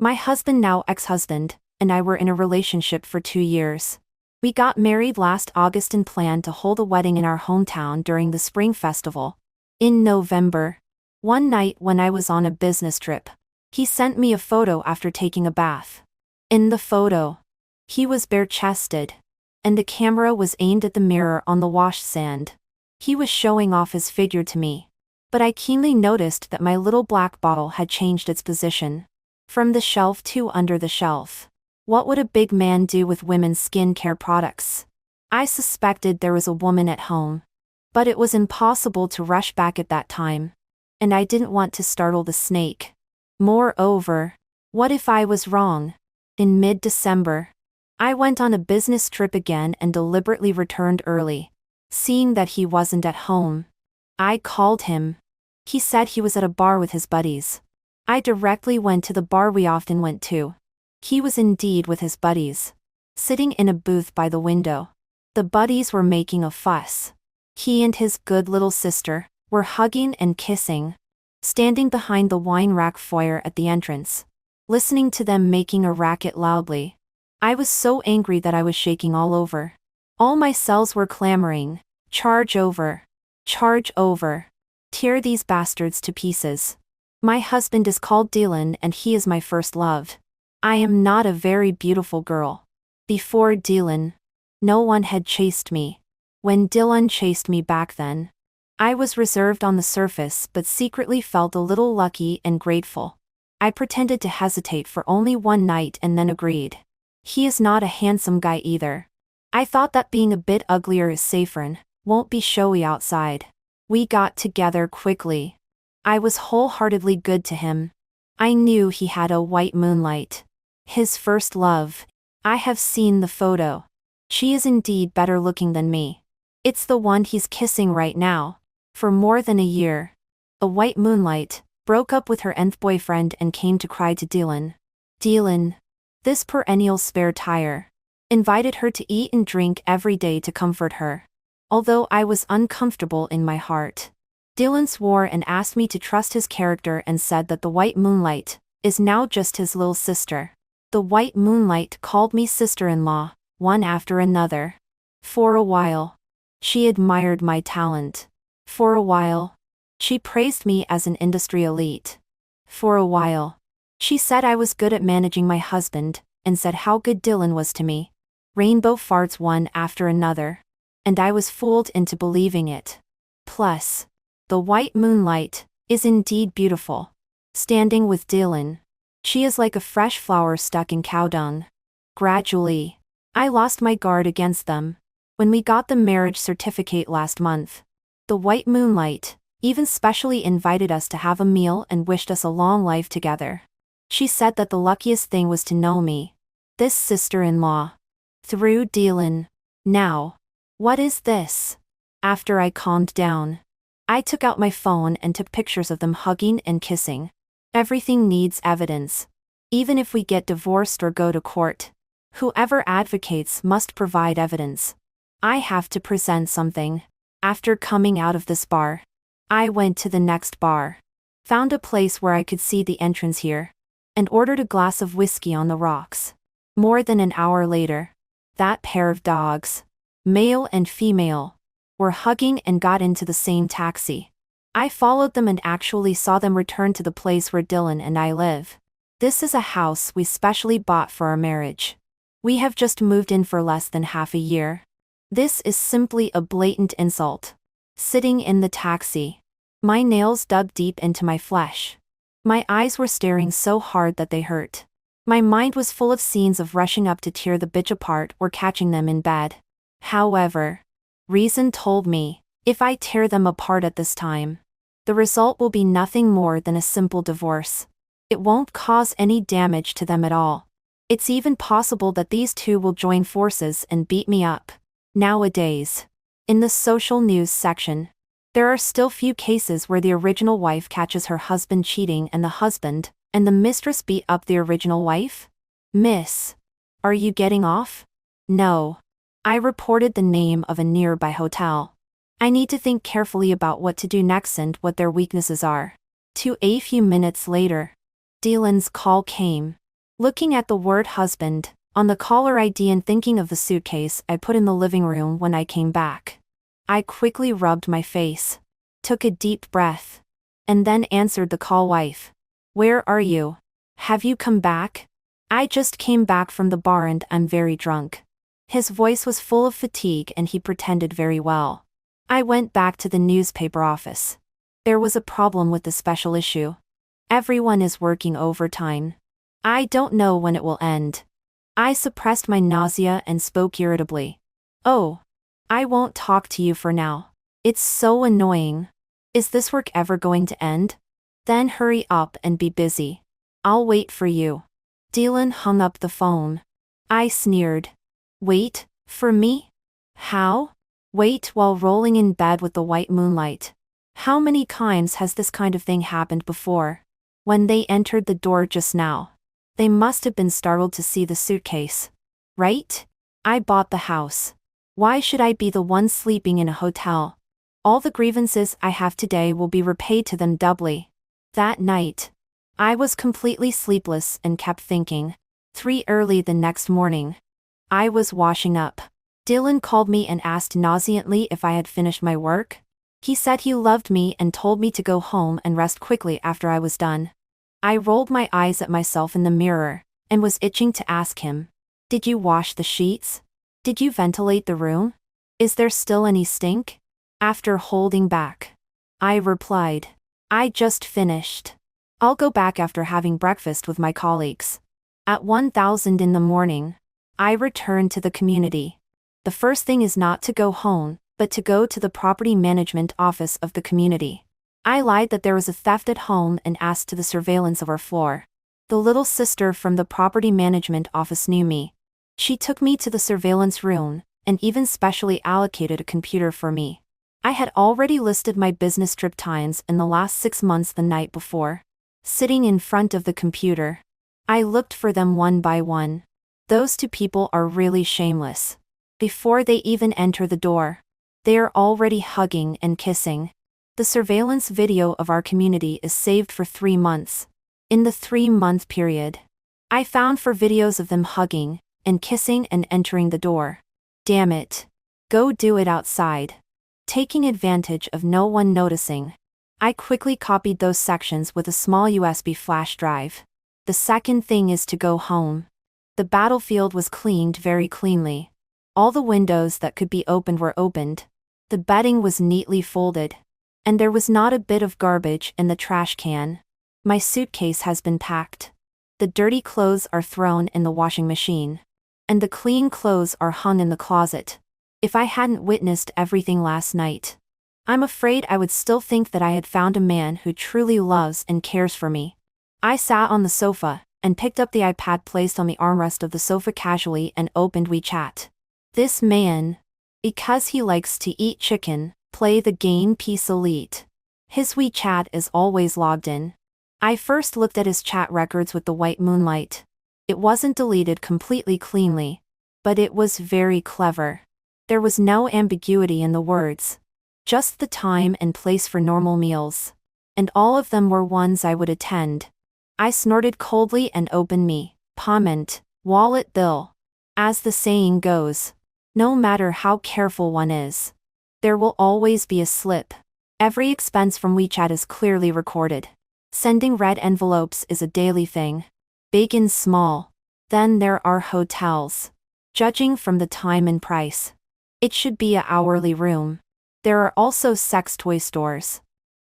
My husband, now ex-husband, and I were in a relationship for 2 years. We got married last August and planned to hold a wedding in our hometown during the spring festival. In November, one night when I was on a business trip, he sent me a photo after taking a bath. In the photo, he was bare-chested, and the camera was aimed at the mirror on the washstand. He was showing off his figure to me, but I keenly noticed that my little black bottle had changed its position. From the shelf to under the shelf. What would a big man do with women's skincare products? I suspected there was a woman at home. But it was impossible to rush back at that time. And I didn't want to startle the snake. Moreover, what if I was wrong? In mid-December, I went on a business trip again and deliberately returned early. Seeing that he wasn't at home, I called him. He said he was at a bar with his buddies. I directly went to the bar we often went to. He was indeed with his buddies, sitting in a booth by the window. The buddies were making a fuss. He and his good little sister were hugging and kissing, standing behind the wine rack foyer at the entrance, listening to them making a racket loudly. I was so angry that I was shaking all over. All my cells were clamoring, "Charge over! Charge over! Tear these bastards to pieces." My husband is called Dylan and he is my first love. I am not a very beautiful girl. Before Dylan, no one had chased me. When Dylan chased me back then, I was reserved on the surface but secretly felt a little lucky and grateful. I pretended to hesitate for only one night and then agreed. He is not a handsome guy either. I thought that being a bit uglier is safer and won't be showy outside. We got together quickly. I was wholeheartedly good to him. I knew he had a white moonlight. His first love. I have seen the photo. She is indeed better looking than me. It's the one he's kissing right now. For more than a year, a white moonlight broke up with her nth boyfriend and came to cry to Dylan. Dylan, this perennial spare tire, invited her to eat and drink every day to comfort her. Although I was uncomfortable in my heart, Dylan swore and asked me to trust his character and said that the white moonlight is now just his little sister. The white moonlight called me sister-in-law, one after another. For a while, she admired my talent. For a while, she praised me as an industry elite. For a while, she said I was good at managing my husband, and said how good Dylan was to me. Rainbow farts one after another. And I was fooled into believing it. Plus, the white moonlight is indeed beautiful. Standing with Dylan, she is like a fresh flower stuck in cow dung. Gradually, I lost my guard against them. When we got the marriage certificate last month, the white moonlight even specially invited us to have a meal and wished us a long life together. She said that the luckiest thing was to know me, this sister-in-law, through Dylan. Now, what is this? After I calmed down, I took out my phone and took pictures of them hugging and kissing. Everything needs evidence. Even if we get divorced or go to court, whoever advocates must provide evidence. I have to present something. After coming out of this bar, I went to the next bar, found a place where I could see the entrance here, and ordered a glass of whiskey on the rocks. More than an hour later, that pair of dogs, male and female, were hugging and got into the same taxi. I followed them and actually saw them return to the place where Dylan and I live. This is a house we specially bought for our marriage. We have just moved in for less than half a year. This is simply a blatant insult. Sitting in the taxi, my nails dug deep into my flesh. My eyes were staring so hard that they hurt. My mind was full of scenes of rushing up to tear the bitch apart or catching them in bed. However, reason told me, if I tear them apart at this time, the result will be nothing more than a simple divorce. It won't cause any damage to them at all. It's even possible that these two will join forces and beat me up. Nowadays, in the social news section, there are still few cases where the original wife catches her husband cheating and the husband and the mistress beat up the original wife? Miss, are you getting off? No. I reported the name of a nearby hotel. I need to think carefully about what to do next and what their weaknesses are. A few minutes later, Dylan's call came. Looking at the word husband on the caller ID and thinking of the suitcase I put in the living room when I came back. I quickly rubbed my face, took a deep breath, and then answered the call. Wife, where are you? Have you come back? I just came back from the bar and I'm very drunk. His voice was full of fatigue and he pretended very well. I went back to the newspaper office. There was a problem with the special issue. Everyone is working overtime. I don't know when it will end. I suppressed my nausea and spoke irritably. Oh, I won't talk to you for now. It's so annoying. Is this work ever going to end? Then hurry up and be busy. I'll wait for you. Dylan hung up the phone. I sneered. Wait, for me? How? Wait while rolling in bed with the white moonlight. How many times has this kind of thing happened before? When they entered the door just now, they must have been startled to see the suitcase. Right? I bought the house. Why should I be the one sleeping in a hotel? All the grievances I have today will be repaid to them doubly. That night, I was completely sleepless and kept thinking. 3 early the next morning, I was washing up. Dylan called me and asked nauseantly if I had finished my work. He said he loved me and told me to go home and rest quickly after I was done. I rolled my eyes at myself in the mirror, and was itching to ask him, did you wash the sheets? Did you ventilate the room? Is there still any stink? After holding back, I replied, I just finished. I'll go back after having breakfast with my colleagues. At 1,000 in the morning, I returned to the community. The first thing is not to go home, but to go to the property management office of the community. I lied that there was a theft at home and asked to the surveillance of our floor. The little sister from the property management office knew me. She took me to the surveillance room, and even specially allocated a computer for me. I had already listed my business trip times in the last 6 months the night before. Sitting in front of the computer, I looked for them one by one. Those 2 people are really shameless. Before they even enter the door, they are already hugging and kissing. The surveillance video of our community is saved for 3 months. In the 3-month period, I found 4 videos of them hugging and kissing and entering the door. Damn it. Go do it outside. Taking advantage of no one noticing, I quickly copied those sections with a small USB flash drive. The second thing is to go home. The battlefield was cleaned very cleanly. All the windows that could be opened were opened. The bedding was neatly folded. And there was not a bit of garbage in the trash can. My suitcase has been packed. The dirty clothes are thrown in the washing machine. And the clean clothes are hung in the closet. If I hadn't witnessed everything last night, I'm afraid I would still think that I had found a man who truly loves and cares for me. I sat on the sofa, and picked up the iPad placed on the armrest of the sofa casually and opened WeChat. This man, because he likes to eat chicken, play the game Peace Elite. His WeChat is always logged in. I first looked at his chat records with the white moonlight. It wasn't deleted completely cleanly, but it was very clever. There was no ambiguity in the words. Just the time and place for normal meals. And all of them were ones I would attend. I snorted coldly and opened me, comment, wallet bill. As the saying goes, no matter how careful one is, there will always be a slip. Every expense from WeChat is clearly recorded. Sending red envelopes is a daily thing. Big and small. Then there are hotels. Judging from the time and price, it should be a hourly room. There are also sex toy stores.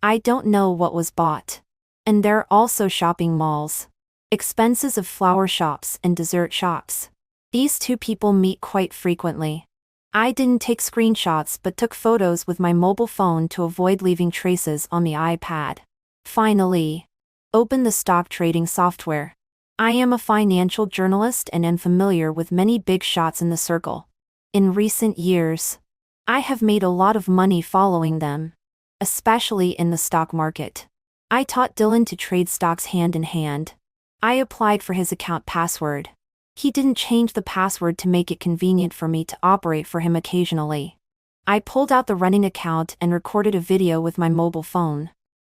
I don't know what was bought. And there are also shopping malls. Expenses of flower shops and dessert shops. These 2 people meet quite frequently. I didn't take screenshots but took photos with my mobile phone to avoid leaving traces on the iPad. Finally, open the stock trading software. I am a financial journalist and am familiar with many big shots in the circle. In recent years, I have made a lot of money following them, especially in the stock market. I taught Dylan to trade stocks hand in hand. I applied for his account password. He didn't change the password to make it convenient for me to operate for him occasionally. I pulled out the running account and recorded a video with my mobile phone.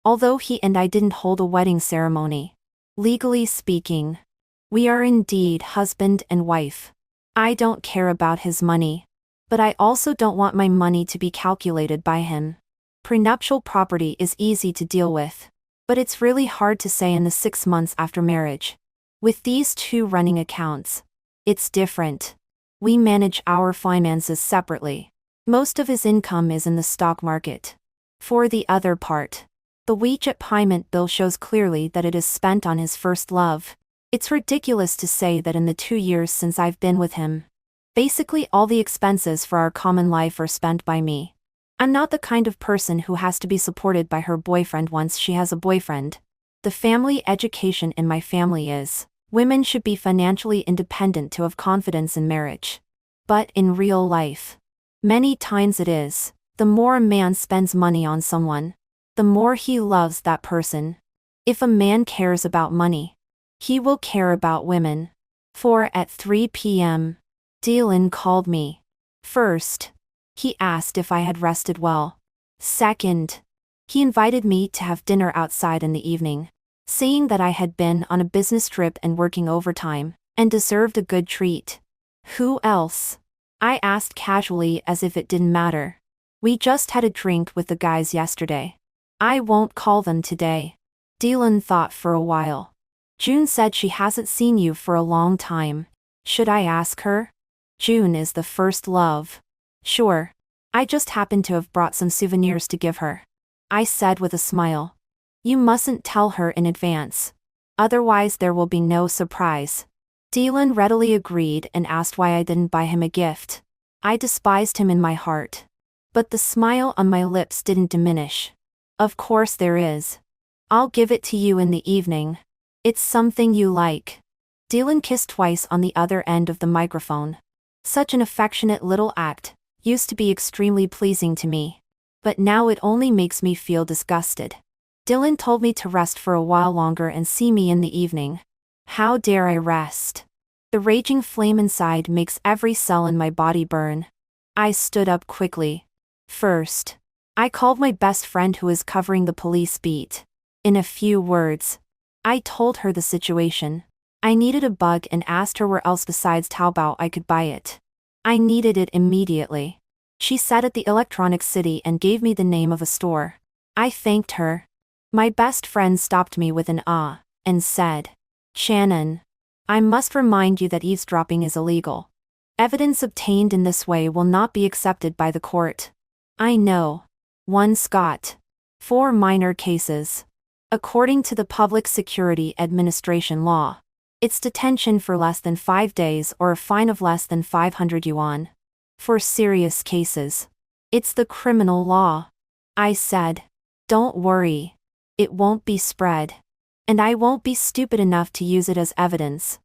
Although he and I didn't hold a wedding ceremony, legally speaking, We are indeed husband and wife. I don't care about his money. But I also don't want my money to be calculated by him. Prenuptial property is easy to deal with. But it's really hard to say in the 6 months after marriage. With these two running accounts, it's different. We manage our finances separately. Most of his income is in the stock market. For the other part, the WeChat payment bill shows clearly that it is spent on his first love. It's ridiculous to say that in the 2 years since I've been with him, basically all the expenses for our common life are spent by me. I'm not the kind of person who has to be supported by her boyfriend once she has a boyfriend. The family education in my family is, women should be financially independent to have confidence in marriage. But in real life, many times it is, the more a man spends money on someone, the more he loves that person. If a man cares about money, he will care about women. For at 3 p.m., Dylan called me. First, he asked if I had rested well. Second, he invited me to have dinner outside in the evening, saying that I had been on a business trip and working overtime, and deserved a good treat. Who else? I asked casually as if it didn't matter. We just had a drink with the guys yesterday. I won't call them today. Dylan thought for a while. June said she hasn't seen you for a long time. Should I ask her? June is the first love. Sure. I just happened to have brought some souvenirs to give her. I said with a smile. You mustn't tell her in advance. Otherwise there will be no surprise. Dylan readily agreed and asked why I didn't buy him a gift. I despised him in my heart. But the smile on my lips didn't diminish. Of course there is. I'll give it to you in the evening. It's something you like. Dylan kissed twice on the other end of the microphone. Such an affectionate little act used to be extremely pleasing to me. But now it only makes me feel disgusted. Dylan told me to rest for a while longer and see me in the evening. How dare I rest? The raging flame inside makes every cell in my body burn. I stood up quickly. First, I called my best friend who is covering the police beat. In a few words, I told her the situation. I needed a bug and asked her where else besides Taobao I could buy it. I needed it immediately. She said at the Electronic City and gave me the name of a store. I thanked her. My best friend stopped me with an ah, and said, Shannon, I must remind you that eavesdropping is illegal. Evidence obtained in this way will not be accepted by the court. I know. 1 Scott. 4 minor cases. According to the Public Security Administration law, it's detention for less than 5 days or a fine of less than 500 yuan. For serious cases, it's the criminal law. I said, don't worry. It won't be spread. And I won't be stupid enough to use it as evidence.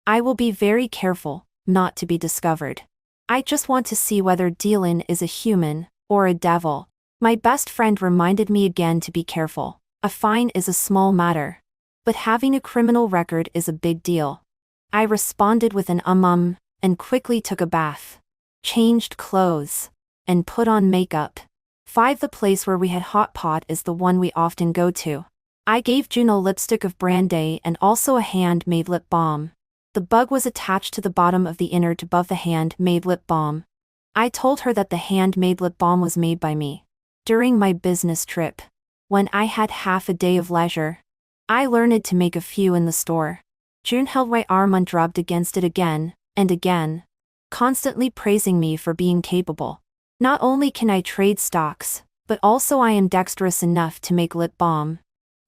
I will be very careful not to be discovered. I just want to see whether Dylan is a human or a devil. My best friend reminded me again to be careful. A fine is a small matter. But having a criminal record is a big deal. I responded with an and quickly took a bath. Changed clothes. And put on makeup. 5 The place where we had hot pot is the one we often go to. I gave June a lipstick of brand A and also a handmade lip balm. The bug was attached to the bottom of the inner tube above the handmade lip balm. I told her that the handmade lip balm was made by me. During my business trip, when I had half a day of leisure, I learned to make a few in the store. June held my arm and rubbed against it again and again, constantly praising me for being capable. Not only can I trade stocks, but also I am dexterous enough to make lip balm.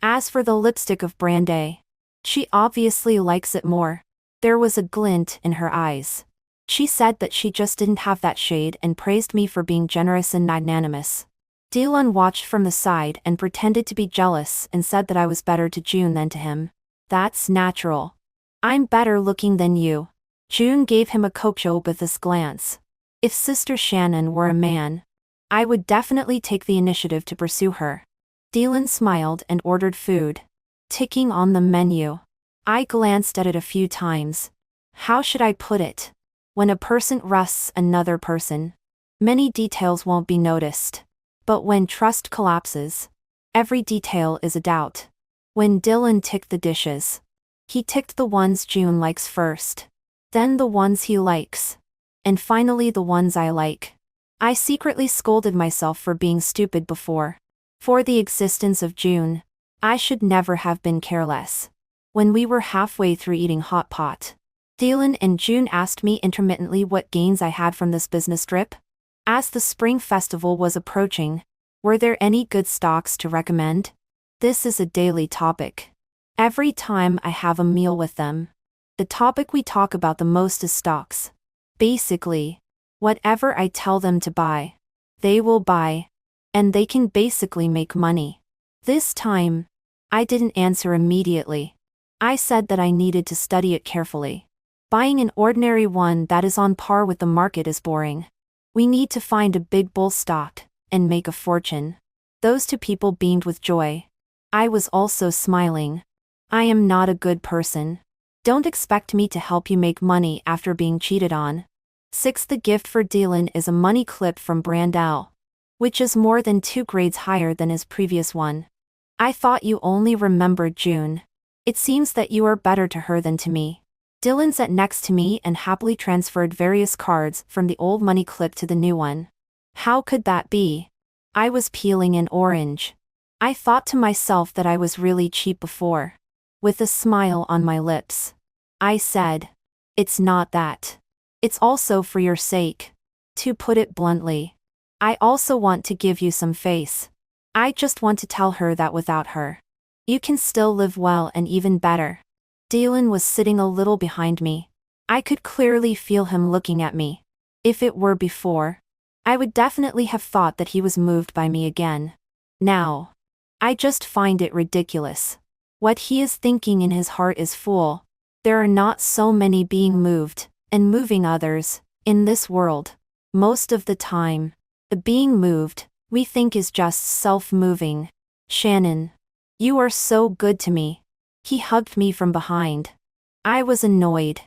As for the lipstick of brand A, she obviously likes it more. There was a glint in her eyes. She said that she just didn't have that shade and praised me for being generous and magnanimous. Dylan watched from the side and pretended to be jealous and said that I was better to June than to him. That's natural. I'm better looking than you. June gave him a coquettious glance. If Sister Shannon were a man, I would definitely take the initiative to pursue her. Dylan smiled and ordered food. Ticking on the menu. I glanced at it a few times. How should I put it? When a person trusts another person, many details won't be noticed. But when trust collapses, every detail is a doubt. When Dylan ticked the dishes, He ticked the ones June likes first. Then the ones he likes. And finally the ones I like. I secretly scolded myself for being stupid before. For the existence of June. I should never have been careless. When we were halfway through eating hot pot, Dylan and June asked me intermittently what gains I had from this business trip. As the spring festival was approaching, were there any good stocks to recommend? This is a daily topic. Every time I have a meal with them, the topic we talk about the most is stocks. Basically, whatever I tell them to buy, they will buy. And they can basically make money. This time, I didn't answer immediately. I said that I needed to study it carefully. Buying an ordinary one that is on par with the market is boring. We need to find a big bull stock and make a fortune. Those two people beamed with joy. I was also smiling. I am not a good person. Don't expect me to help you make money after being cheated on. 6. The gift for Dylan is a money clip from brand L, which is more than 2 grades higher than his previous one. I thought you only remembered June. It seems that you are better to her than to me. Dylan sat next to me and happily transferred various cards from the old money clip to the new one. How could that be? I was peeling an orange. I thought to myself that I was really cheap before. With a smile on my lips, I said, "It's not that. It's also for your sake. To put it bluntly, I also want to give you some face. I just want to tell her that without her, you can still live well and even better." Dylan was sitting a little behind me. I could clearly feel him looking at me. If it were before, I would definitely have thought that he was moved by me again. Now, I just find it ridiculous. What he is thinking in his heart is fool. There are not so many being moved, and moving others, in this world. Most of the time, the being moved, we think is just self-moving. Shannon, you are so good to me. He hugged me from behind. I was annoyed,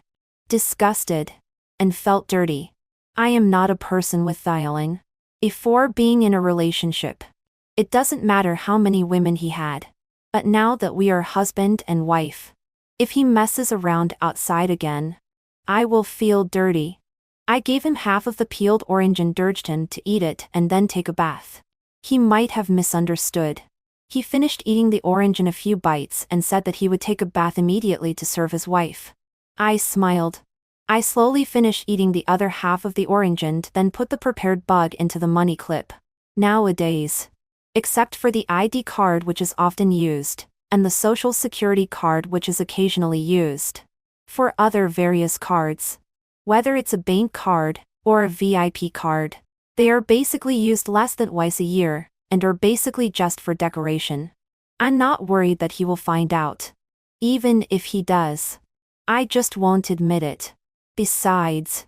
disgusted, and felt dirty. I am not a person with thiling. Before being in a relationship, it doesn't matter how many women he had. But now that we are husband and wife, if he messes around outside again, I will feel dirty. I gave him half of the peeled orange and urged him to eat it and then take a bath. He might have misunderstood. He finished eating the orange in a few bites and said that he would take a bath immediately to serve his wife. I smiled. I slowly finished eating the other half of the orange and then put the prepared bug into the money clip. Nowadays, except for the ID card which is often used, and the Social Security card which is occasionally used. For other various cards, whether it's a bank card or a VIP card, they are basically used less than twice a year, and are basically just for decoration. I'm not worried that he will find out. Even if he does, I just won't admit it. Besides,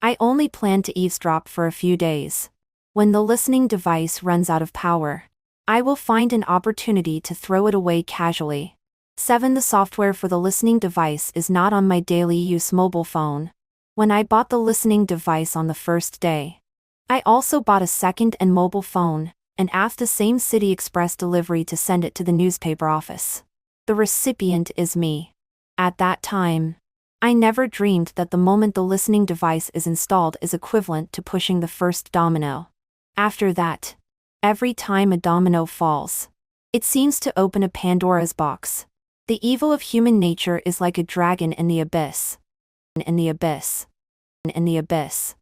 I only plan to eavesdrop for a few days. When the listening device runs out of power, I will find an opportunity to throw it away casually. 7. The software for the listening device is not on my daily use mobile phone. When I bought the listening device on the first day, I also bought a second and mobile phone, and asked the same City Express delivery to send it to the newspaper office. The recipient is me. At that time, I never dreamed that the moment the listening device is installed is equivalent to pushing the first domino. After that, every time a domino falls, it seems to open a Pandora's box. The evil of human nature is like a dragon in the abyss. In the abyss. In the abyss.